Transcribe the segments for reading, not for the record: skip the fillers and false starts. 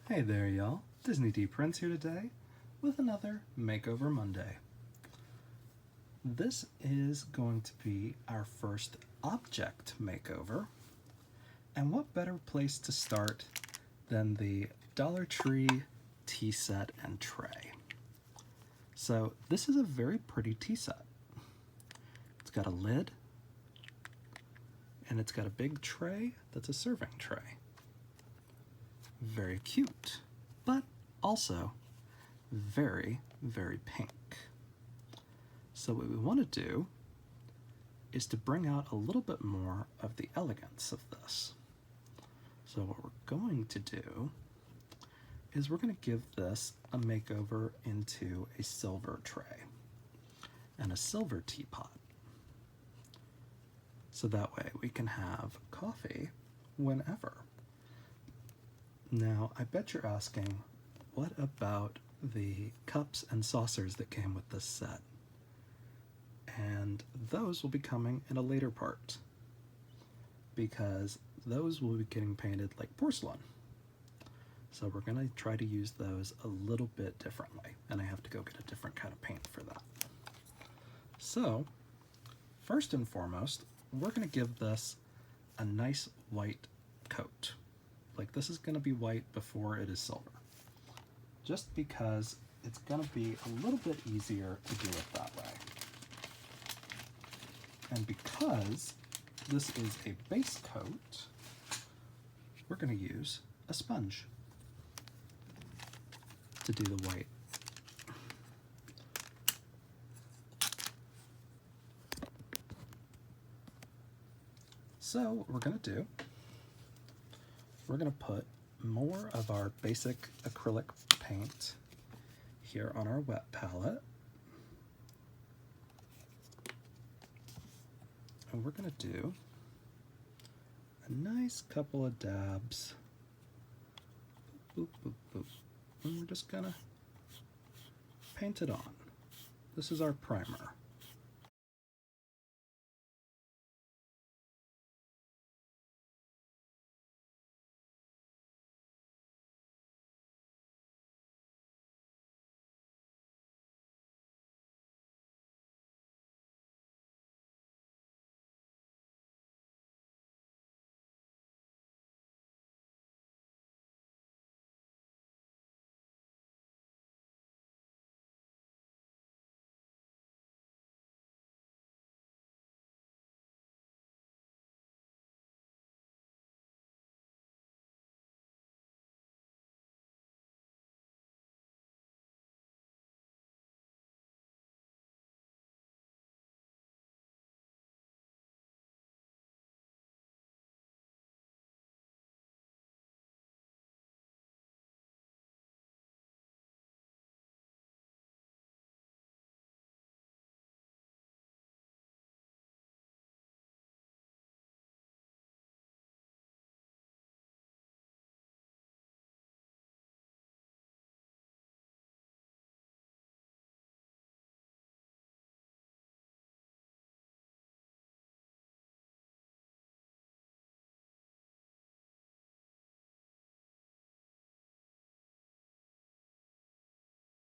Hey there, y'all. Disney D Prince here today with another Makeover Monday. This is going to be our first object makeover, and what better place to start than the Dollar Tree tea set and tray. So this is a very pretty tea set. It's got a lid, and it's got a big tray that's a serving tray. Very cute, but also very, very pink. So what we want to do is to bring out a little bit more of the elegance of this. So what we're going to do is we're going to give this a makeover into a silver tray and a silver teapot. So that way we can have coffee whenever. Now, I bet you're asking, what about the cups and saucers that came with this set? And those will be coming in a later part, because those will be getting painted like porcelain. So we're going to try to use those a little bit differently, and I have to go get a different kind of paint for that. So, first and foremost, we're going to give this a nice white coat. Like, this is going to be white before it is silver, just because it's going to be a little bit easier to do it that way. And because this is a base coat, we're going to use a sponge to do the white. So what we're going to do, we're going to put more of our basic acrylic paint here on our wet palette. And we're going to do a nice couple of dabs. Boop, boop, boop. And we're just going to paint it on. This is our primer.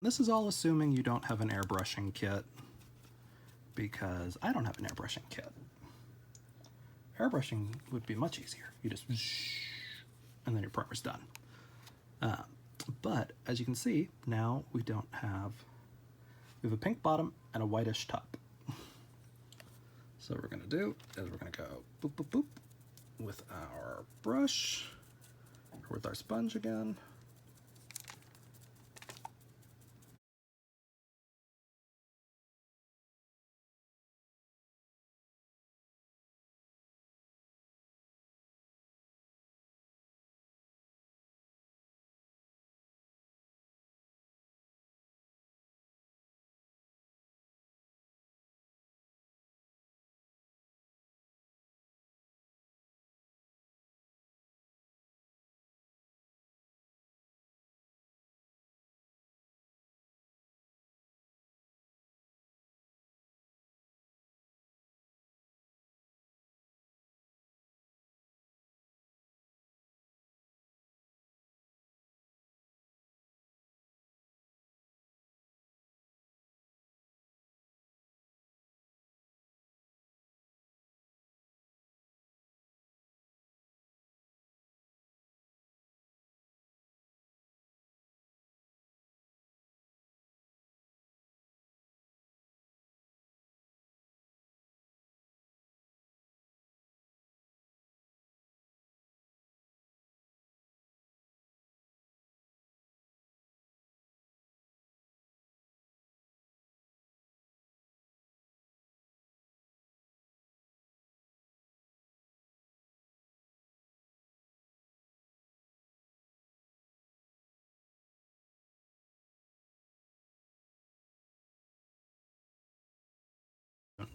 This is all assuming you don't have an airbrushing kit, because I don't have an airbrushing kit. Airbrushing would be much easier. You just and then your primer's done. But as you can see, now we have a pink bottom and a whitish top. So what we're gonna do is we're gonna go boop, boop, boop with our brush, or with our sponge again.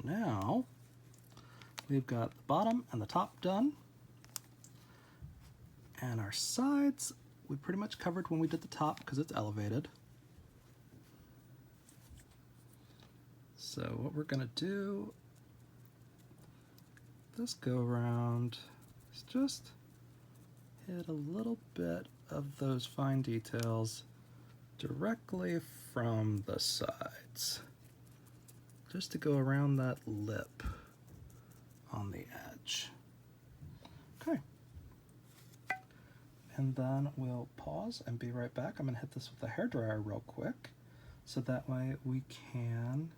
now we've got the bottom and the top done. And our sides, we pretty much covered when we did the top because it's elevated. So what we're gonna do, this go around, is just hit a little bit of those fine details directly from the sides, just to go around that lip on the edge. Okay. And then we'll pause and be right back. I'm gonna hit this with a hairdryer real quick, so that way we can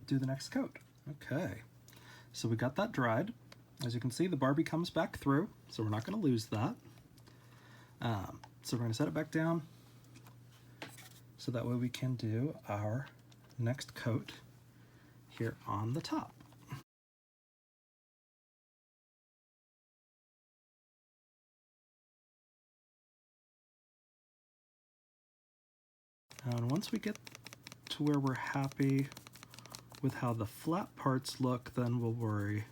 do the next coat. Okay, so we got that dried. As you can see, the Barbie comes back through, so we're not gonna lose that. So we're gonna set it back down, so that way we can do our next coat here on the top. And once we get to where we're happy with how the flat parts look, then we'll worry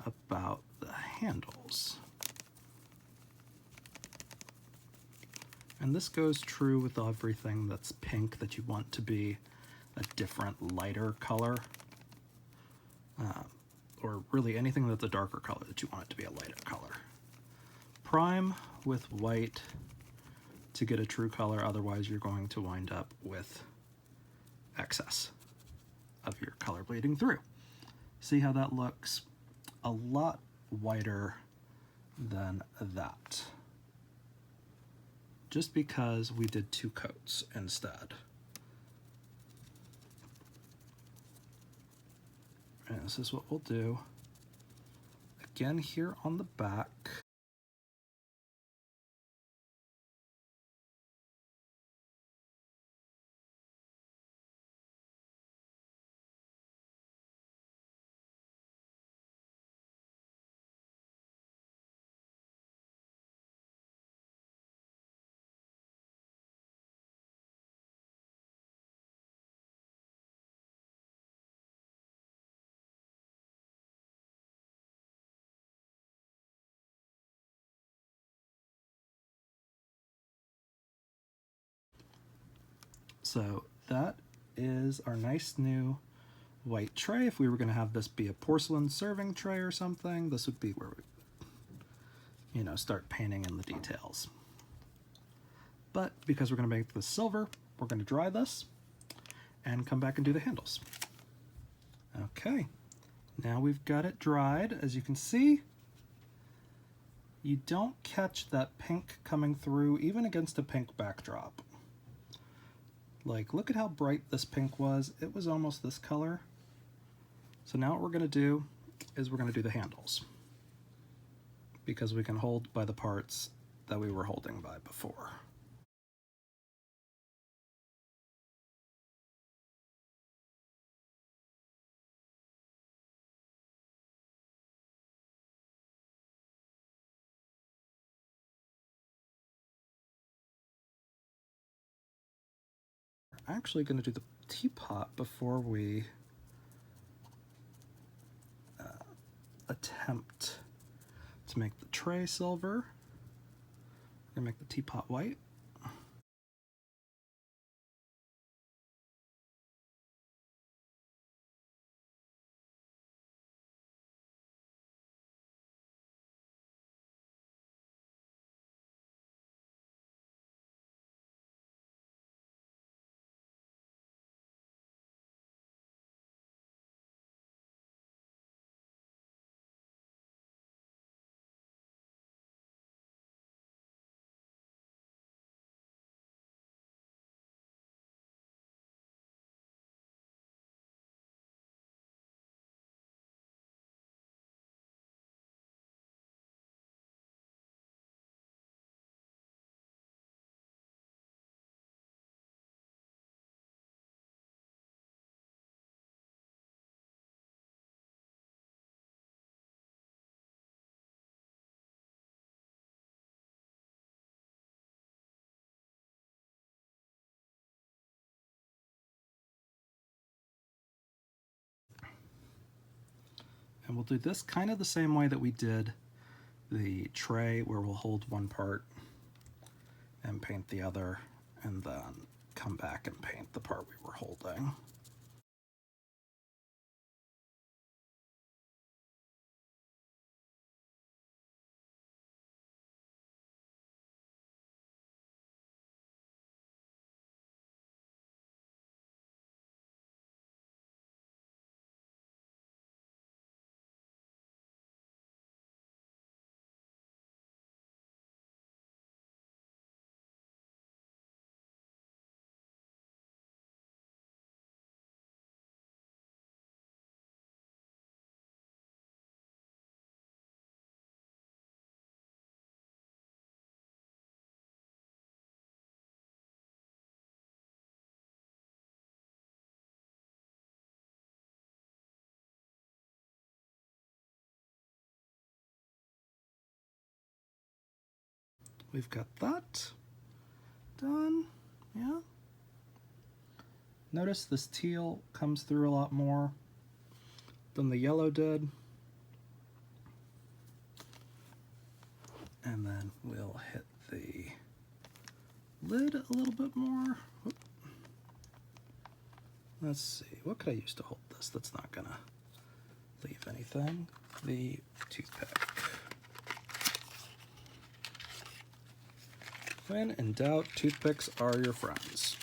about the handles. And this goes true with everything that's pink that you want to be a different lighter color, or really anything that's a darker color that you want it to be a lighter color. Prime with white to get a true color, otherwise you're going to wind up with excess of your color bleeding through. See how that looks? A lot whiter than that, just because we did 2 coats instead. And this is what we'll do again here on the back. So that is our nice new white tray. If we were going to have this be a porcelain serving tray or something, this would be where we, start painting in the details. But because we're going to make this silver, we're going to dry this and come back and do the handles. Okay, now we've got it dried. As you can see, you don't catch that pink coming through even against a pink backdrop. Like, look at how bright this pink was. It was almost this color. So now what we're gonna do is we're gonna do the handles, because we can hold by the parts that we were holding by before. We're actually gonna do the teapot before we attempt to make the tray silver. We're gonna make the teapot white. And we'll do this kind of the same way that we did the tray, where we'll hold one part and paint the other, and then come back and paint the part we were holding. We've got that done. Yeah. Notice this teal comes through a lot more than the yellow did. And then we'll hit the lid a little bit more. Whoop. Let's see, what could I use to hold this that's not gonna leave anything? The toothpick. When in doubt, toothpicks are your friends.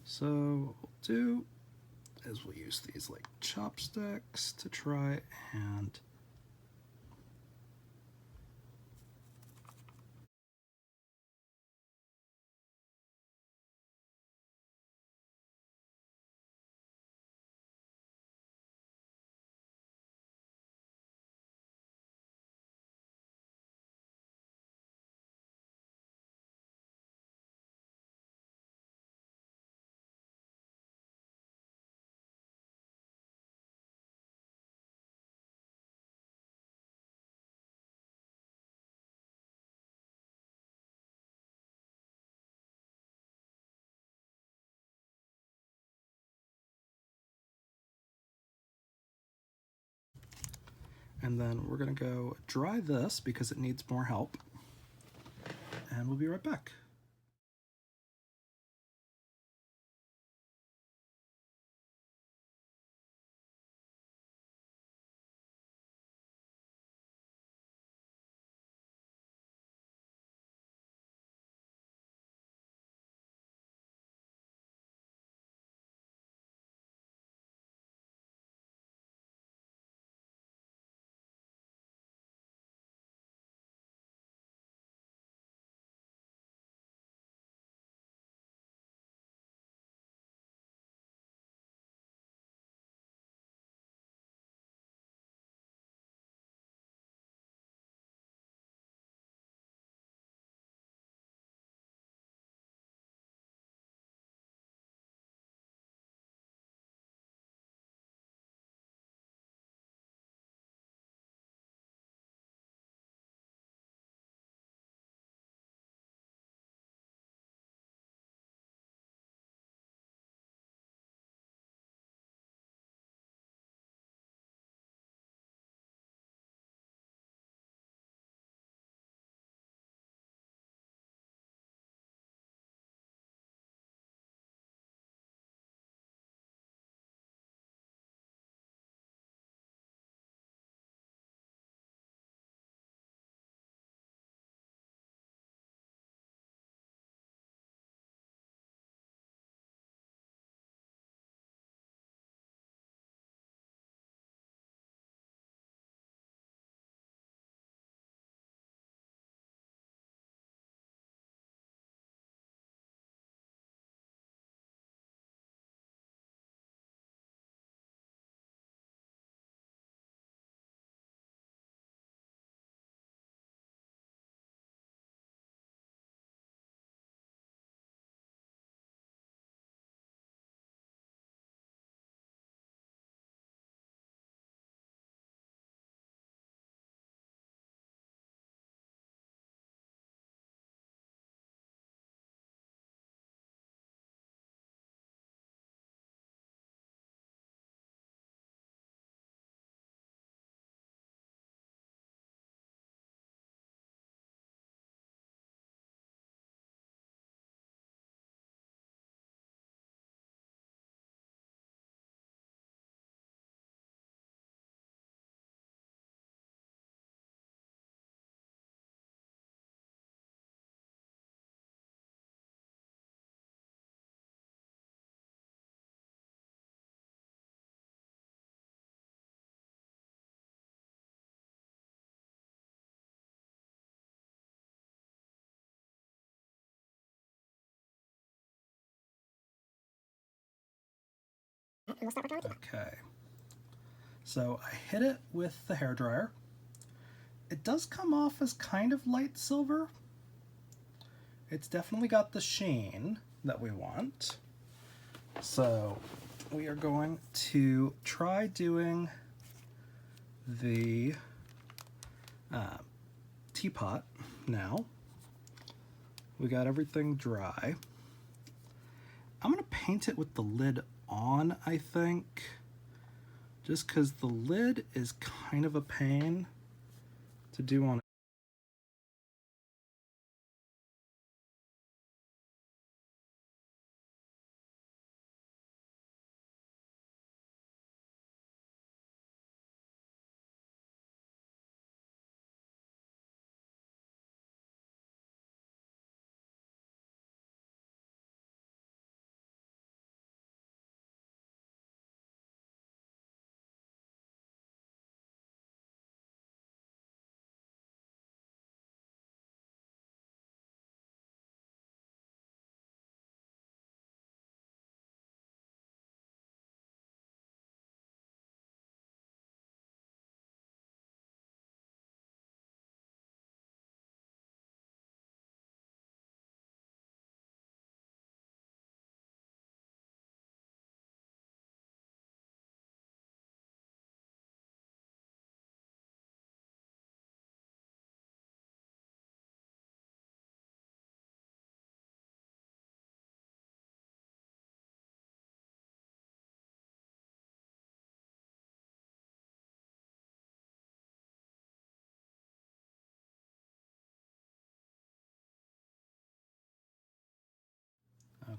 So what we'll do is we'll use these like chopsticks to try and then we're gonna go dry this because it needs more help, and we'll be right back. Okay. So I hit it with the hairdryer. It does come off as kind of light silver. It's definitely got the sheen that we want. So we are going to try doing the teapot now. We got everything dry. I'm gonna paint it with the lid on, I think, just because the lid is kind of a pain to do on.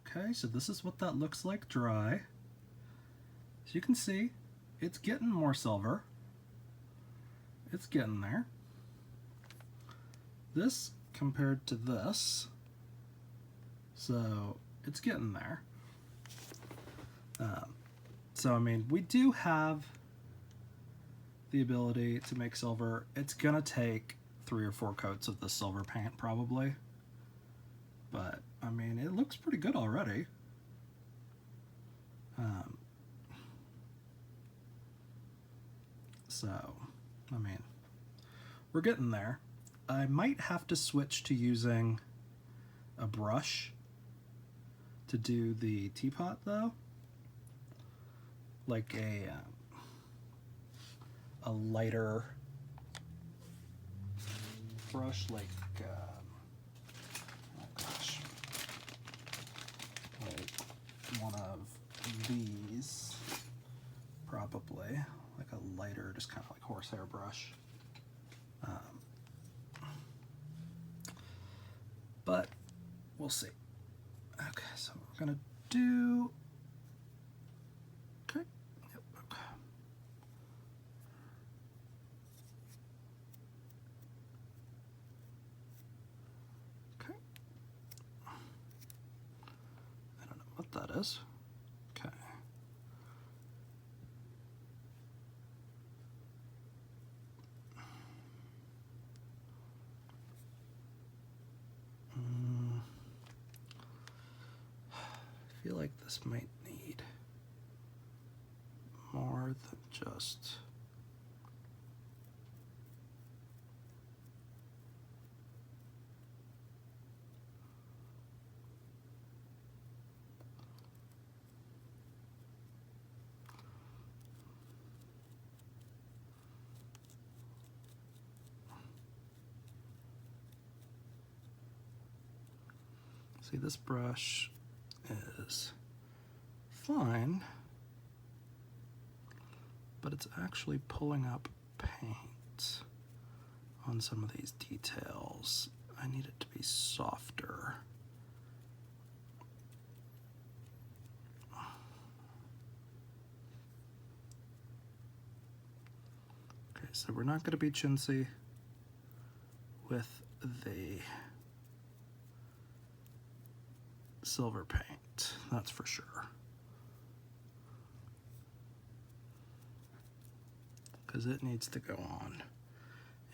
Okay, so this is what that looks like dry. As you can see, it's getting more silver. It's getting there. This compared to this, so it's getting there. So I mean, we do have the ability to make silver. It's gonna take 3 or 4 coats of the silver paint probably, but I mean, it looks pretty good already. So I mean, we're getting there. I might have to switch to using a brush to do the teapot though, like a lighter brush, like oh gosh, like one of these, probably like a lighter, just kind of like horsehair brush. But we'll see. Okay, so we're gonna do. Okay. Yep. Okay. Okay. I don't know what that is. Okay. I feel like this might need more than just. See, this brush is fine, but it's actually pulling up paint on some of these details. I need it to be softer. Okay, so we're not going to be chintzy with the silver paint, that's for sure. Because it needs to go on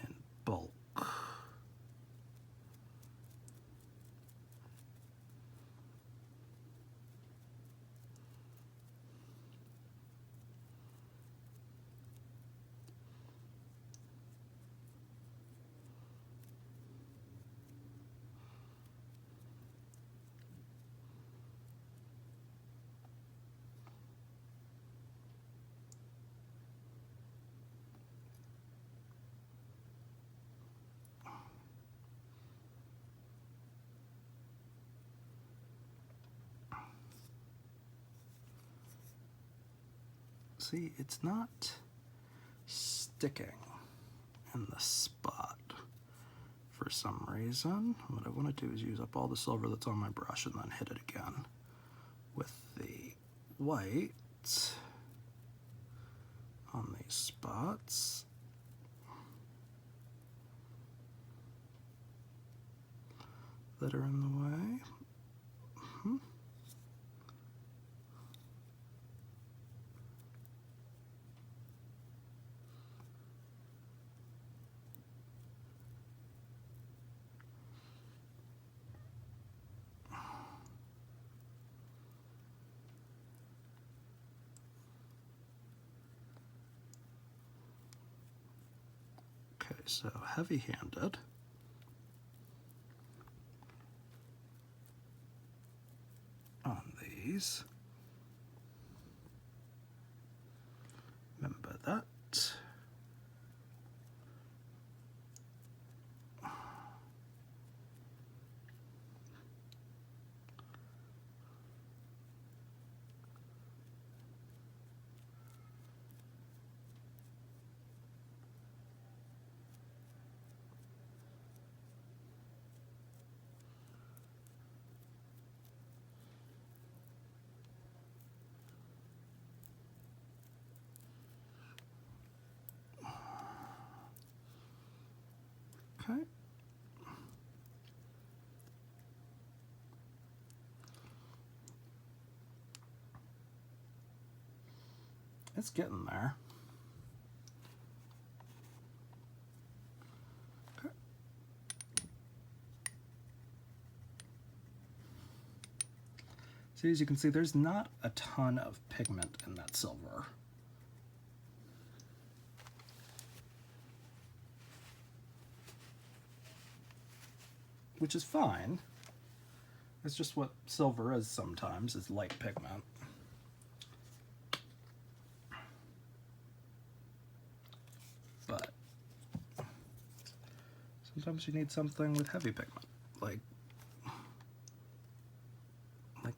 in bulk. see, it's not sticking in the spot for some reason. What I want to do is use up all the silver that's on my brush and then hit it again with the white on these spots. That are in the way. Okay, so heavy-handed. On these. Remember that. Okay. It's getting there. Okay. So as you can see, there's not a ton of pigment in that silver. Which is fine. It's just what silver is sometimes, is light pigment. But sometimes you need something with heavy pigment, like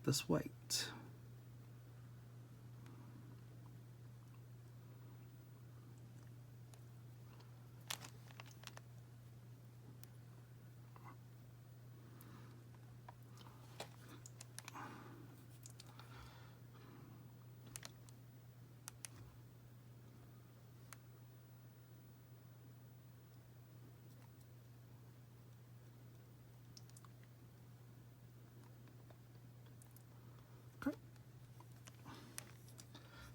this white.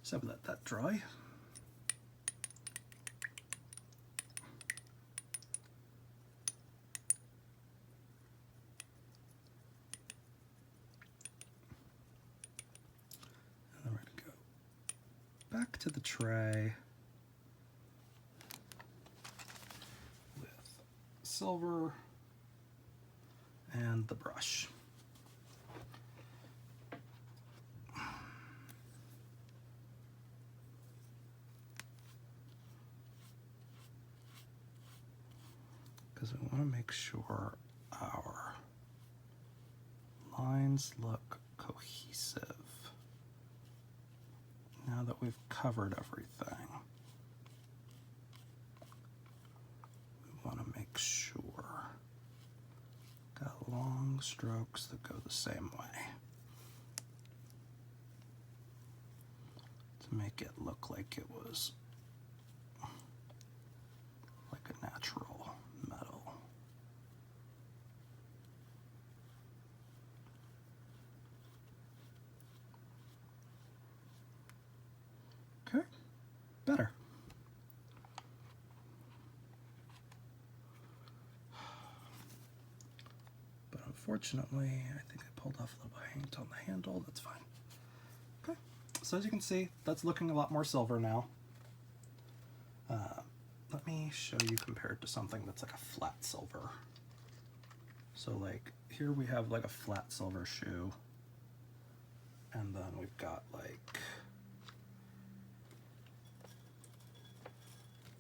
So let that dry. And then we're going to go back to the tray with silver and the brush. Because we want to make sure our lines look cohesive now that we've covered everything. We want to make sure got long strokes that go the same way to make it look like it was like a natural metal. Okay, better. But unfortunately, I think I pulled off a little paint on the handle. That's fine. Okay, so as you can see, that's looking a lot more silver now. Let me show you compared to something that's like a flat silver. So like here we have like a flat silver shoe, and then we've got like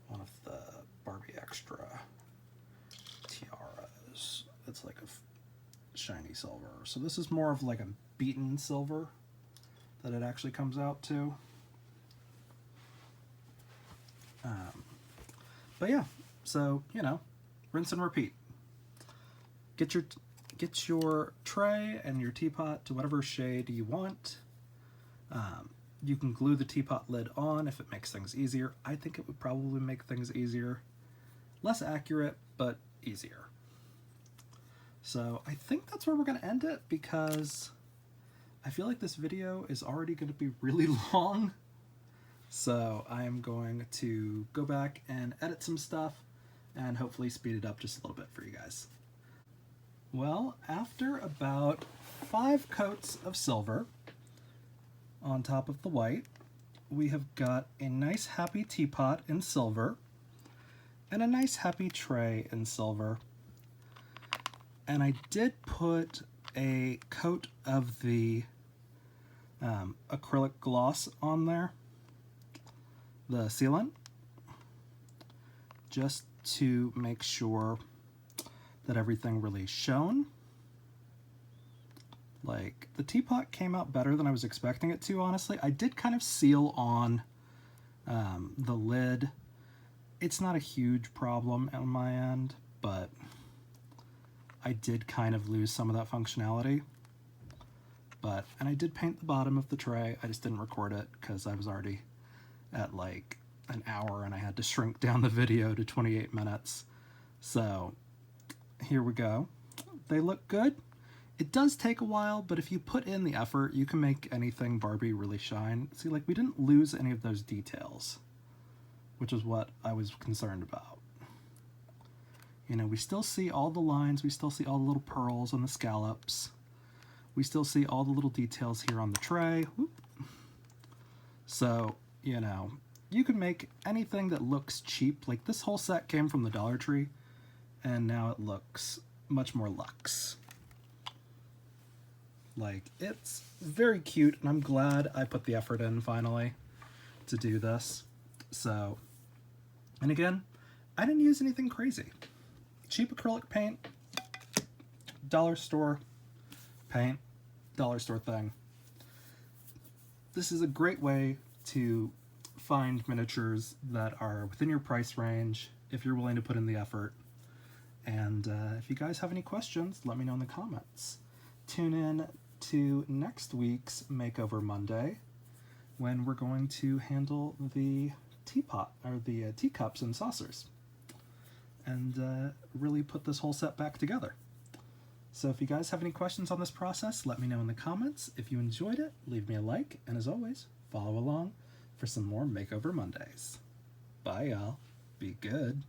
one of the Barbie Extra tiaras. It's like a shiny silver. So this is more of like a beaten silver that it actually comes out to. But yeah, so, you know, rinse and repeat. Get your tray and your teapot to whatever shade you want. You can glue the teapot lid on if it makes things easier. I think it would probably make things easier. Less accurate, but easier. So I think that's where we're going to end it, because I feel like this video is already going to be really long. So I am going to go back and edit some stuff and hopefully speed it up just a little bit for you guys. Well, after about 5 coats of silver on top of the white, we have got a nice happy teapot in silver and a nice happy tray in silver. And I did put a coat of the acrylic gloss on there, the sealant, just to make sure that everything really shone. Like, the teapot came out better than I was expecting it to, honestly. I did kind of seal on the lid. It's not a huge problem on my end, but I did kind of lose some of that functionality. And I did paint the bottom of the tray. I just didn't record it because I was already at like an hour and I had to shrink down the video to 28 minutes. So here we go. They look good. It does take a while, but if you put in the effort, you can make anything Barbie really shine. See, like, we didn't lose any of those details, which is what I was concerned about. You know, we still see all the lines, we still see all the little pearls on the scallops. We still see all the little details here on the tray. Whoop. So, you know, you can make anything that looks cheap. Like, this whole set came from the Dollar Tree, and now it looks much more luxe. Like, it's very cute, and I'm glad I put the effort in finally to do this. So, and again, I didn't use anything crazy. Cheap acrylic paint, dollar store paint, dollar store thing. This is a great way to find miniatures that are within your price range if you're willing to put in the effort. And if you guys have any questions, let me know in the comments. Tune in to next week's Makeover Monday, when we're going to handle the teapot, or the teacups and saucers, and really put this whole set back together. So if you guys have any questions on this process, let me know in the comments. If you enjoyed it, leave me a like, and as always, follow along for some more Makeover Mondays. Bye, y'all. Be good.